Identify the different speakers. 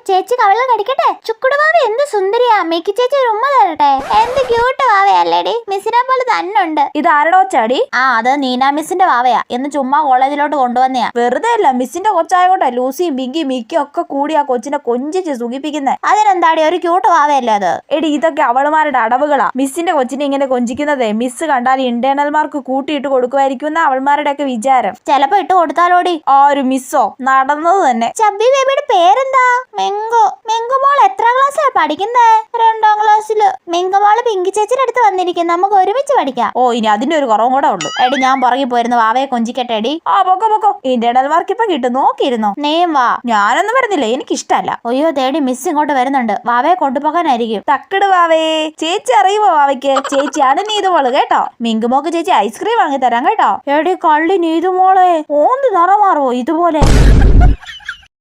Speaker 1: ചേച്ചി കവളിൽ കടിക്കട്ടെ. ചുക്കുടുവാവ എന്ത് സുന്ദരിയാ. മിക്കി ചേച്ചി ഒരു ഉമ്മ തരട്ടെ. എന്ത് ക്യൂട്ട് വാവയല്ലേടി. മിസ്സിനെ പോലെ തന്നെ ഉണ്ട്.
Speaker 2: ഇത് ആരടോ ചാടി?
Speaker 1: അത് നീന മിസ്സിന്റെ വാവയാ. എന്ന് ചുമ്മാ കോളേജിലോട്ട് കൊണ്ടുവന്നെയാ.
Speaker 2: വെറുതെ അല്ല, മിസ്സിന്റെ കൊച്ചായോട്ടെ ലൂസിയും പിങ്കിയും മിക്കിയും ഒക്കെ കൂടി ആ കൊച്ചിനെ കൊഞ്ചിച്ച് സുഖിപ്പിക്കുന്നേ.
Speaker 1: അതിനെന്താടി, ഒരു ക്യൂട്ട് വാവയല്ലേ അത്.
Speaker 2: എടി, ഇതൊക്കെ അവളുമാരുടെ അടവുകളാ. മിസ്സിന്റെ കൊച്ചിനെ ഇങ്ങനെ കൊഞ്ചിക്കുന്നതേ മിസ് കണ്ടാൽ ഇന്റേണൽ മാർക്ക് കൂട്ടിയിട്ട് കൊടുക്കുമായിരിക്കുന്ന അവൾമാരുടെ ഒക്കെ വിചാരം.
Speaker 1: ചെലപ്പോ ഇട്ട് കൊടുത്താലോടി.
Speaker 2: ഒരു മിസ്സോ നടന്നത് തന്നെ.
Speaker 1: ചബ്ബി ബേബിയുടെ പേരെന്താ? മെങ്കു. മെങ്കുമോൾ എത്ര ക്ലാസ്സിലാ പഠിക്കുന്നേ? 2ാം ക്ലാസ്സില്. മെങ്കുമോള് പിങ്കി ചേച്ചിയുടെ അടുത്ത് വന്നിരിക്കും. നമുക്ക് ഒരുമിച്ച് പഠിക്കാം.
Speaker 2: ഇനി അതിന്റെ ഒരു കുറവും കൂടെ ഉള്ളു.
Speaker 1: എടി, ഞാൻ പുറകെ പോയിരുന്നു. വാവയെ കൊഞ്ചിക്കട്ടെടി.
Speaker 2: പൊക്കോ. ഇന്റേണൽ മാർക്ക് ഇപ്പൊ കിട്ടും, നോക്കിയിരുന്നോ?
Speaker 1: നീയും വാ.
Speaker 2: ഞാനൊന്നും വരുന്നില്ല, എനിക്കിഷ്ടല്ല.
Speaker 1: അയ്യോ തേടി, മിസ് ഇങ്ങോട്ട് വരുന്നുണ്ട്. വാവയെ കൊണ്ടുപോകാനായിരിക്കും.
Speaker 2: തക്കട് വാവേ. ചേച്ചി അറിയുമോ വാവയ്ക്ക്? ചേച്ചിയാണ് നീതുമോള് കേട്ടോ. മിങ്കുമോക്ക് ചേച്ചി ഐസ്ക്രീം വാങ്ങി തരാം കേട്ടോ.
Speaker 1: എടി കള്ളി നീതുമോളെ,
Speaker 2: ഓന്ത് നിറമാറുവോ ഇതുപോലെ?